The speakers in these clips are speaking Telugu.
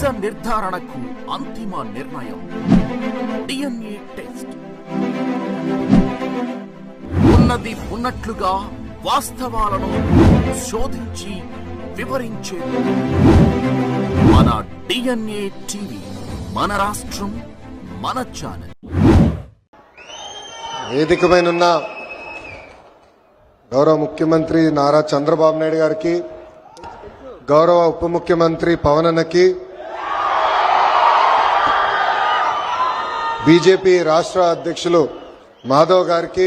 నిజ నిర్ధారణకు అంతిమ నిర్ణయం DNA టెస్ట్. ఉన్నది ఉన్నట్లుగా వాస్తవాలను శోధించి వివరించే మన DNA టీవీ, మన రాష్ట్రం, మన ఛానల్. వేదికపైనున్న గౌరవ ముఖ్యమంత్రి నారా చంద్రబాబు నాయుడు గారికి, గౌరవ ఉప ముఖ్యమంత్రి పవన్ అన్నకి, బీజేపీ రాష్ట్ర అధ్యక్షులు మాధవ్ గారికి,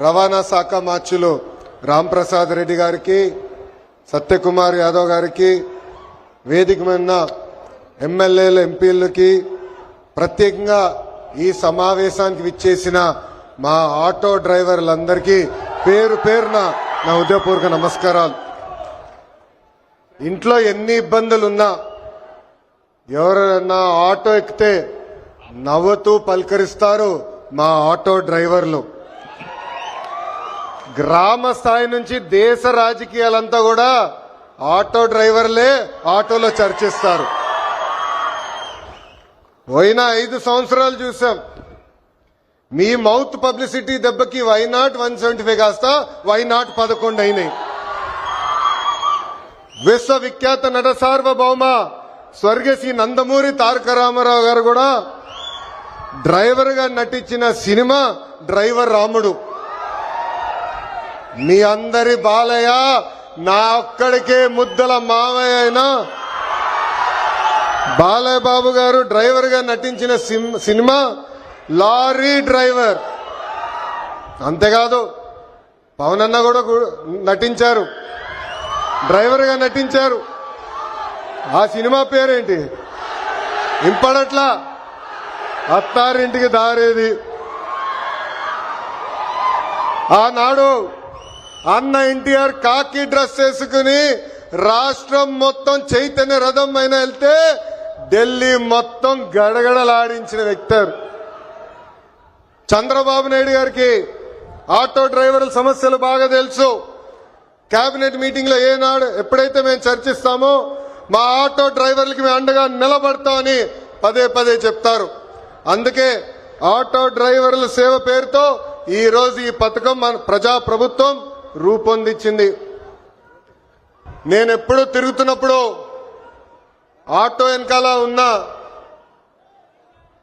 రవాణా శాఖ మార్చులు రాంప్రసాద్ రెడ్డి గారికి, సత్యకుమార్ యాదవ్ గారికి, వేదిక మీద ఎమ్మెల్యేలు ఎంపీలకి, ప్రత్యేకంగా ఈ సమావేశానికి విచ్చేసిన మా ఆటో డ్రైవర్లందరికీ పేరు పేరున నా హృదయపూర్వక నమస్కారాలు. ఇంట్లో ఎన్ని ఇబ్బందులున్నా ఎవరైనా ఆటో ఎక్కితే నవ్వుతూ పలకరిస్తారు మా ఆటో డ్రైవర్లు. గ్రామ స్థాయి నుంచి దేశ రాజకీయాలంతా కూడా ఆటో డ్రైవర్లే ఆటోలో చర్చిస్తారు. పోయిన 5 సంవత్సరాలు చూసాం. మీ మౌత్ పబ్లిసిటీ దెబ్బకి వైనాట్ 175 కాస్త వైనాట్ 11 అయినాయి. విశ్వవిఖ్యాత నట సార్వభౌమ స్వర్గశ్రీ నందమూరి తారక రామారావు గారు కూడా డ్రైవర్ గా నటించిన సినిమా డ్రైవర్ రాముడు. మీ అందరి బాలయ్య నా ఒక్కడికే ముద్దల మావయ్య అయినా బాలయ్య బాబు గారు డ్రైవర్ గా నటించిన సినిమా లారీ డ్రైవర్. అంతేకాదు పవన్ అన్న కూడా నటించారు, డ్రైవర్ గా నటించారు. ఆ సినిమా పేరేంటి ఇంపడట్లా, అత్తారింటికి దారేది. ఆనాడు అన్న ఎన్టీఆర్ కాకి డ్రెస్ వేసుకుని రాష్ట్రం మొత్తం చైతన్య రథం పైన వెళ్తే ఢిల్లీ మొత్తం గడగడలాడించిన వ్యక్తి. చంద్రబాబు నాయుడు గారికి ఆటో డ్రైవర్ల సమస్యలు బాగా తెలుసు. కేబినెట్ మీటింగ్ లో ఏనాడు ఎప్పుడైతే మేము చర్చిస్తామో మా ఆటో డ్రైవర్లకి మేము అండగా నిలబడతామని పదే పదే చెప్తారు. అందుకే ఆటో డ్రైవర్ల సేవ పేరుతో ఈ రోజు ఈ పథకం మన ప్రజాప్రభుత్వం రూపొందించింది. నేను ఎప్పుడూ తిరుగుతున్నప్పుడు ఆటో వెనకాల ఉన్నా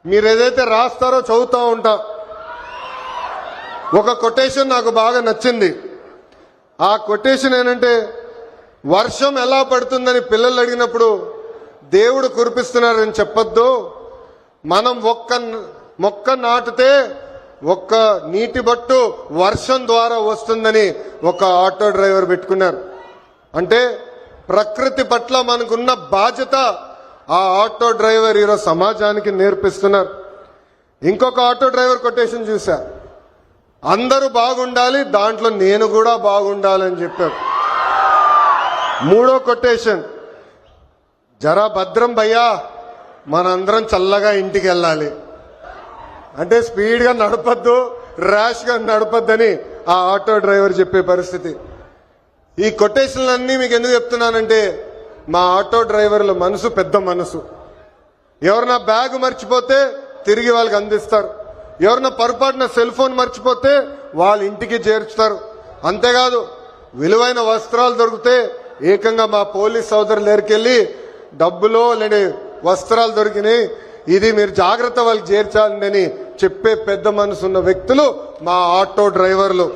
మీరు ఏదైతే రాస్తారో చదువుతూ ఉంటా. ఒక కొటేషన్ నాకు బాగా నచ్చింది. ఆ కొటేషన్ ఏంటంటే, వర్షం ఎలా పడుతుందని పిల్లలు అడిగినప్పుడు దేవుడు కురిపిస్తున్నారని చెప్పొద్దు, మనం ఒక్క మొక్క నాటితే ఒక్క నీటి బట్టు వర్షం ద్వారా వస్తుందని ఒక ఆటో డ్రైవర్ పెట్టుకున్నారు. అంటే ప్రకృతి పట్ల మనకున్న బాధ్యత ఆ ఆటో డ్రైవర్ ఈరోజు సమాజానికి నేర్పిస్తున్నారు. ఇంకొక ఆటో డ్రైవర్ కొటేషన్ చూసా, అందరూ బాగుండాలి, దాంట్లో నేను కూడా బాగుండాలని చెప్పారు. మూడో కొటేషన్, జరా భద్రం భయ్యా, మనందరం చల్లగా ఇంటికి వెళ్ళాలి. అంటే స్పీడ్గా నడపద్దు, ర్యాష్గా నడపద్దని ఆ ఆటో డ్రైవర్ చెప్పే పరిస్థితి. ఈ కొటేషన్లన్నీ మీకు ఎందుకు చెప్తున్నానంటే, మా ఆటో డ్రైవర్ల మనసు పెద్ద మనసు. ఎవరన్నా బ్యాగ్ మర్చిపోతే తిరిగి వాళ్ళకి అందిస్తారు, ఎవరన్నా పొరపాటున సెల్ ఫోన్ మర్చిపోతే వాళ్ళ ఇంటికి చేర్చుతారు. అంతేకాదు విలువైన వస్త్రాలు దొరికితే ఏకంగా మా పోలీస్ సోదరులు దగ్గరికెళ్ళి డబ్బులో లేని వస్త్రాలు దొరికినాయి, ఇది మీరు జాగ్రత్త వాళ్ళకి చేర్చాలని చెప్పే పెద్ద మనసు ఉన్న వ్యక్తులు మా ఆటో డ్రైవర్లు.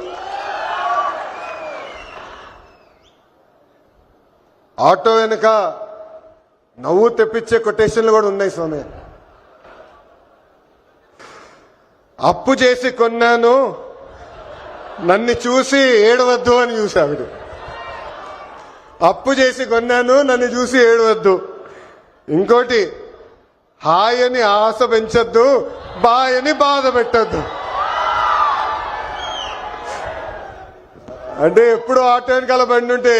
ఆటో వెనుక నవ్వు తెప్పించే కొటేషన్లు కూడా ఉన్నాయి స్వామి. అప్పు చేసి కొన్నాను, నన్ను చూసి ఏడవద్దు అని చూసావిడు. అప్పు చేసి కొన్నాను, నన్ను చూసి ఏడవద్దు. ఇంకోటి, హాయ్ అని ఆశ పెంచొద్దు, బాయ్ అని బాధ పెట్టద్దు. అంటే ఎప్పుడు ఆటో వెనకాల బండి ఉంటే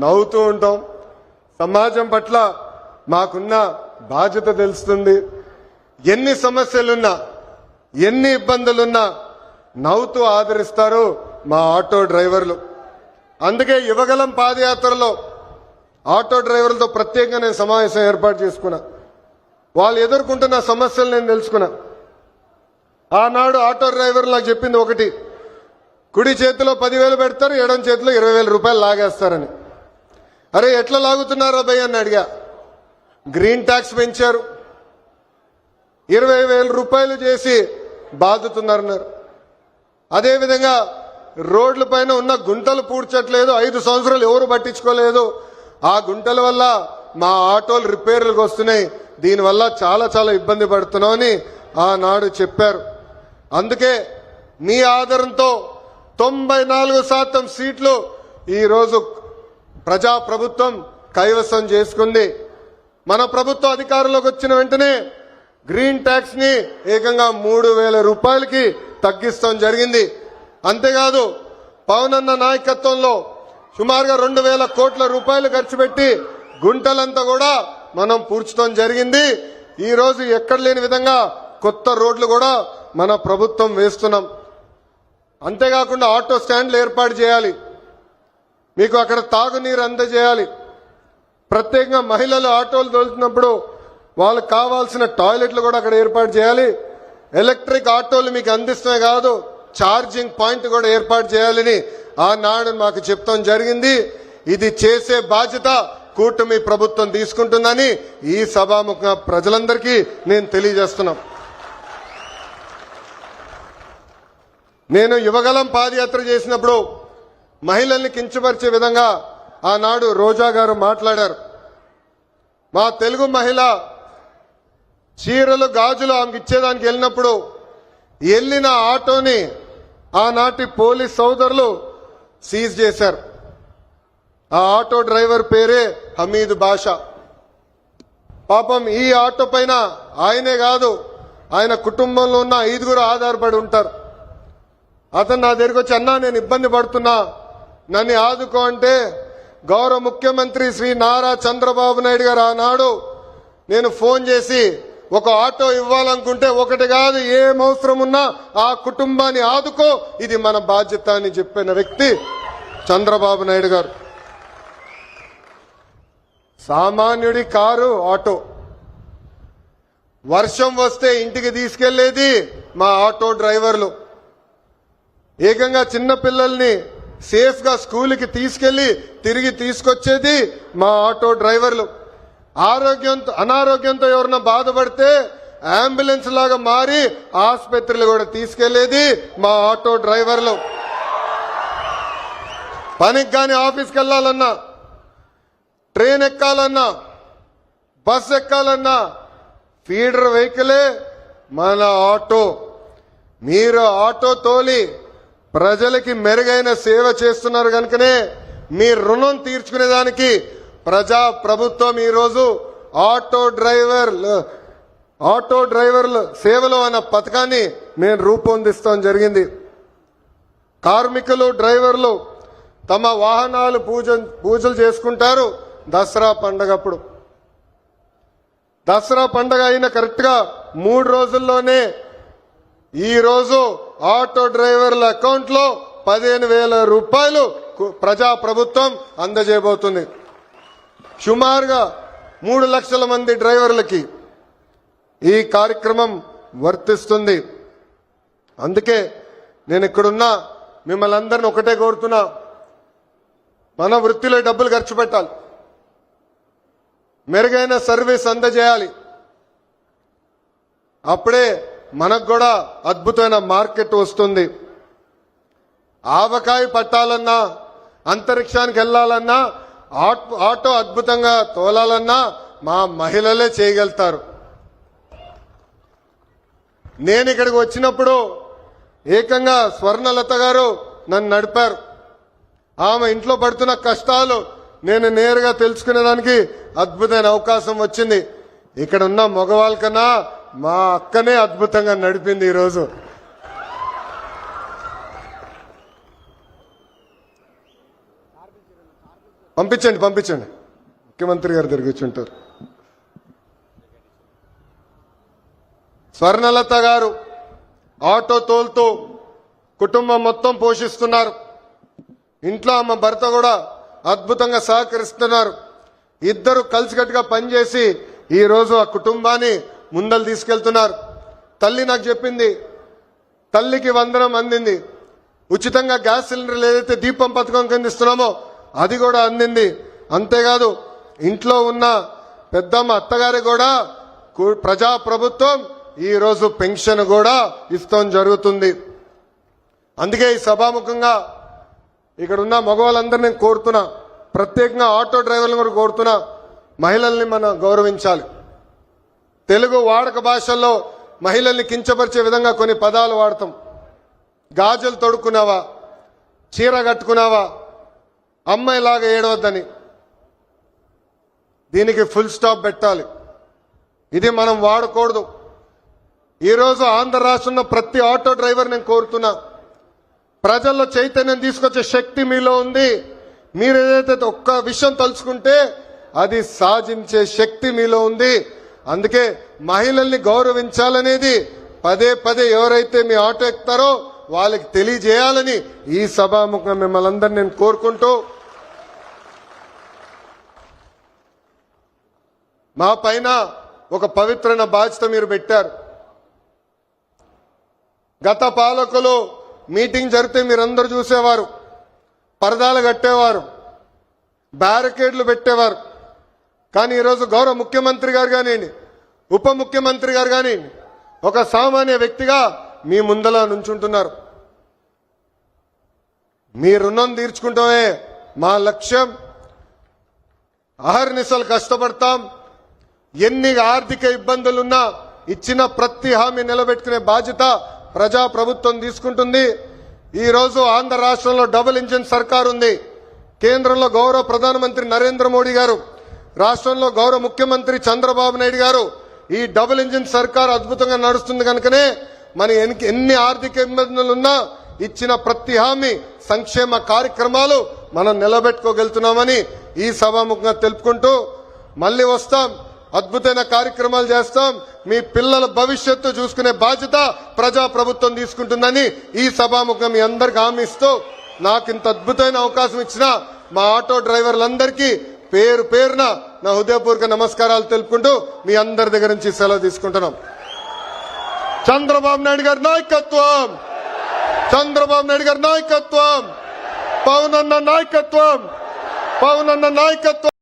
నవ్వుతూ ఉంటాం. సమాజం పట్ల మాకున్న బాధ్యత తెలుస్తుంది. ఎన్ని సమస్యలున్నా, ఎన్ని ఇబ్బందులున్నా నవ్వుతూ ఆదరిస్తారు మా ఆటో డ్రైవర్లు. అందుకే యువగలం పాదయాత్రలో ఆటో డ్రైవర్లతో ప్రత్యేకంగా నేను సమావేశం ఏర్పాటు చేసుకున్నా. వాళ్ళు ఎదుర్కొంటున్న సమస్యలు నేను తెలుసుకున్నా. ఆనాడు ఆటో డ్రైవర్ నాకు చెప్పింది ఒకటి, కుడి చేతిలో 10,000 పెడతారు, ఎడం చేతిలో 20,000 రూపాయలు లాగేస్తారని. అరే ఎట్లా లాగుతున్నారా భయ్ అని అడిగా. గ్రీన్ ట్యాక్స్ పెంచారు, 20,000 రూపాయలు చేసి బాదుతున్నారన్నారు. అదేవిధంగా రోడ్ల పైన ఉన్న గుంటలు పూడ్చట్లేదు, 5 సంవత్సరాలు ఎవరు పట్టించుకోలేదు. ఆ గుంటల వల్ల మా ఆటోలు రిపేర్లకు వస్తున్నాయి, దీనివల్ల చాలా చాలా ఇబ్బంది పడుతున్నామని ఆనాడు చెప్పారు. అందుకే మీ ఆదరణతో 94% సీట్లు ఈరోజు ప్రజాప్రభుత్వం కైవసం చేసుకుంది. మన ప్రభుత్వం అధికారంలోకి వచ్చిన వెంటనే గ్రీన్ ట్యాక్స్ ని ఏకంగా 3,000 రూపాయలకి తగ్గిస్తాం జరిగింది. అంతేకాదు పవన్ అన్న నాయకత్వంలో సుమారుగా 2,000 కోట్ల రూపాయలు ఖర్చు పెట్టి గుంటలంతా కూడా మనం పూడ్చడం జరిగింది. ఈ రోజు ఎక్కడ లేని విధంగా కొత్త రోడ్లు కూడా మన ప్రభుత్వం వేస్తున్నాం. అంతేకాకుండా ఆటో స్టాండ్లు ఏర్పాటు చేయాలి, మీకు అక్కడ తాగునీరు అందజేయాలి. ప్రత్యేకంగా మహిళలు ఆటోలు తోలుతున్నప్పుడు వాళ్ళకి కావాల్సిన టాయిలెట్లు కూడా అక్కడ ఏర్పాటు చేయాలి. ఎలక్ట్రిక్ ఆటోలు మీకు అందిస్తమే కాదు, ఛార్జింగ్ పాయింట్ కూడా ఏర్పాటు చేయాలని ఆనాడు మాకు చెప్తాం జరిగింది. ఇది చేసే బాధ్యత కూటమి ప్రభుత్వం తీసుకుంటుందని ఈ సభాముఖ ప్రజలందరికీ నేను తెలియజేస్తున్నాం. నేను యువగలం పాదయాత్ర చేసినప్పుడు మహిళల్ని కించపరిచే విధంగా ఆనాడు రోజా గారు మాట్లాడారు. మా తెలుగు మహిళ చీరలు గాజులు ఆమెకి ఇచ్చేదానికి వెళ్ళినప్పుడు వెళ్ళిన ఆటోని ఆనాటి పోలీస్ సోదరులు సీజ్ చేశారు. ఆ ఆటో డ్రైవర్ పేరే హమీద్ బాషా. పాపం ఈ ఆటో పైన ఆయనే కాదు, ఆయన కుటుంబంలో ఉన్న 5గురు ఆధారపడి ఉంటారు. అతను నా దగ్గరికి వచ్చి, అన్నా నేను ఇబ్బంది పడుతున్నా, నన్ను ఆదుకో అంటే గౌరవ ముఖ్యమంత్రి శ్రీ నారా చంద్రబాబు నాయుడు గారు ఆనాడు నేను ఫోన్ చేసి ఒక ఆటో ఇవ్వాలనుకుంటే ఒకటి కాదు, ఏం అవసరం ఉన్నా ఆ కుటుంబాన్ని ఆదుకో, ఇది మన బాధ్యత అని చెప్పిన వ్యక్తి చంద్రబాబు నాయుడు గారు. సామాన్యుడి కారు ఆటో, వర్షం వస్తే ఇంటికి తీసుకెళ్లేది మా ఆటో డ్రైవర్లు. ఏకంగా చిన్న పిల్లల్ని సేఫ్ గా స్కూల్కి తీసుకెళ్లి తిరిగి తీసుకొచ్చేది మా ఆటో డ్రైవర్లు. అనారోగ్యంతో ఎవరన్నా బాధపడితే అంబులెన్స్ లాగా మారి ఆసుపత్రులు కూడా తీసుకెళ్లేది మా ఆటో డ్రైవర్లు. పనికి కానీ ఆఫీస్కి వెళ్లాలన్నా, ట్రైన్ ఎక్కాలన్నా, బస్ ఎక్కాలన్నా ఫీడర్ వెహికలే మన ఆటో. మీరు ఆటో తోలి ప్రజలకి మెరుగైన సేవ చేస్తున్నారు కనుకనే మీ రుణం తీర్చుకునేదానికి ప్రజా ప్రభుత్వం ఈరోజు ఆటో డ్రైవర్లు సేవలు అన్న పథకాన్ని మేము రూపొందిస్తాం జరిగింది. కార్మికులు డ్రైవర్లు తమ వాహనాలు పూజలు చేసుకుంటారు దసరా పండగప్పుడు. దసరా పండగ అయిన కరెక్ట్ గా 3 రోజుల్లోనే ఈ రోజు ఆటో డ్రైవర్ల అకౌంట్ లో 15,000 రూపాయలు ప్రజా ప్రభుత్వం అందజేయబోతుంది. సుమారుగా 3 లక్షల మంది డ్రైవర్లకి ఈ కార్యక్రమం వర్తిస్తుంది. అందుకే నేను ఇక్కడున్నా మిమ్మల్ని అందరిని ఒకటే కోరుతున్నా, మన వృత్తిలో డబ్బులు ఖర్చు పెట్టాలి, మెరుగైన సర్వీస్ అందజేయాలి. అప్పుడే మనకు కూడా అద్భుతమైన మార్కెట్ వస్తుంది. ఆవకాయ పట్టాలన్నా, అంతరిక్షానికి వెళ్లాలన్నా, ఆటో అద్భుతంగా తోలాలన్నా మా మహిళలే చేయగలుగుతారు. నేను ఇక్కడికి వచ్చినప్పుడు ఏకంగా స్వర్ణలత గారు నన్ను నడిపారు. ఆమె ఇంట్లో పడుతున్న కష్టాలు నేను నేరుగా తెలుసుకునేదానికి అద్భుతమైన అవకాశం వచ్చింది. ఇక్కడ ఉన్న మగవాళ్ళ కన్నా మా అక్కనే అద్భుతంగా నడిపింది. ఈరోజు పంపించండి ముఖ్యమంత్రి గారు దగ్గరికి వచ్చి ఉంటారు. స్వర్ణలత గారు ఆటో తోలుతూ కుటుంబం మొత్తం పోషిస్తున్నారు. ఇంట్లో ఆమె భర్త కూడా అద్భుతంగా సహకరిస్తున్నారు. ఇద్దరు కలిసికట్టుగా పనిచేసి ఈ రోజు ఆ కుటుంబాన్ని ముందలు తీసుకెళ్తున్నారు. తల్లి నాకు చెప్పింది, తల్లికి వందనం అందింది, ఉచితంగా గ్యాస్ సిలిండర్లు ఏదైతే దీపం పథకం కింద ఇస్తున్నామో అది కూడా అందింది. అంతేకాదు ఇంట్లో ఉన్న పెద్దమ్మ అత్తగారి కూడా ప్రజా ప్రభుత్వం ఈ రోజు పెన్షన్ కూడా ఇస్తాం జరుగుతుంది. అందుకే ఈ సభాముఖంగా ఇక్కడ ఉన్న మగవాళ్ళందరూ నేను కోరుతున్నా, ప్రత్యేకంగా ఆటో డ్రైవర్లను కూడా కోరుతున్నా, మహిళల్ని మనం గౌరవించాలి. తెలుగు వాడక భాషల్లో మహిళల్ని కించపరిచే విధంగా కొన్ని పదాలు వాడతాం. గాజులు తొడుక్కున్నావా, చీర కట్టుకున్నావా, అమ్మాయిలాగా ఏడవద్దని. దీనికి ఫుల్ స్టాప్ పెట్టాలి. ఇది మనం వాడకూడదు. ఈరోజు ఆంధ్ర రాష్ట్రంలో ప్రతి ఆటో డ్రైవర్ నేను కోరుతున్నా, ప్రజల్లో చైతన్యం తీసుకొచ్చే శక్తి మీలో ఉంది. మీరు ఏదైతే ఒక్క విషయం తలుచుకుంటే అది సాధించే శక్తి మీలో ఉంది. అందుకే మహిళల్ని గౌరవించాలనేది పదే పదే ఎవరైతే మీ ఆటో ఎక్కుతారో వాళ్ళకి తెలియజేయాలని ఈ సభాముఖంగా మిమ్మల్ని అందరినీ నేను కోరుకుంటూ, మా పైన ఒక పవిత్రమైన బాధ్యత మీరు పెట్టారు. గత పాలకులు మీటింగ్ జరిగితే మీరందరూ చూసేవారు, పరదాలు కట్టేవారు, బ్యారికేడ్లు పెట్టేవారు. కానీ ఈరోజు గౌరవ ముఖ్యమంత్రి గారు కానివ్వండి, ఉప ముఖ్యమంత్రి గారు కానివ్వండి, ఒక సామాన్య వ్యక్తిగా మీ ముందల నుంచుంటున్నారు. మీ రుణం తీర్చుకుంటామే మా లక్ష్యం. అహర్నిశలు కష్టపడతాం. ఎన్ని ఆర్థిక ఇబ్బందులున్నా ఇచ్చిన ప్రతి హామీ నిలబెట్టుకునే బాధ్యత ప్రజా ప్రభుత్వం తీసుకుంటుంది. ఈ రోజు ఆంధ్ర రాష్ట్రంలో డబుల్ ఇంజిన్ సర్కార్ ఉంది. కేంద్రంలో గౌరవ ప్రధానమంత్రి నరేంద్ర మోడీ గారు, రాష్ట్రంలో గౌరవ ముఖ్యమంత్రి చంద్రబాబు నాయుడు గారు. ఈ డబుల్ ఇంజిన్ సర్కార్ అద్భుతంగా నడుస్తుంది కనుకనే మన ఎన్ని ఆర్థిక ఇబ్బందులున్నా ఇచ్చిన ప్రతి హామీ, సంక్షేమ కార్యక్రమాలు మనం నిలబెట్టుకోగలుగుతున్నామని ఈ సభాముఖంగా తెలుపుకుంటూ, మళ్ళీ వస్తాం, అద్భుతమైన కార్యక్రమాలు చేస్తాం. మీ పిల్లల భవిష్యత్తు చూసుకునే బాధ్యత ప్రజా ప్రభుత్వం తీసుకుంటుందని ఈ సభాముఖం మీ అందరికి హామీ ఇస్తూ, నాకు ఇంత అద్భుతమైన అవకాశం ఇచ్చిన మా ఆటో డ్రైవర్లందరికీ పేరు పేరున నా హృదయపూర్వక నమస్కారాలు తెలుపుకుంటూ మీ అందరి దగ్గర నుంచి సెలవు తీసుకుంటున్నాం. చంద్రబాబు నాయుడు గారి నాయకత్వం, చంద్రబాబు నాయుడు గారి నాయకత్వం, పవన్ అన్న నాయకత్వం, పవన్ అన్న నాయకత్వం.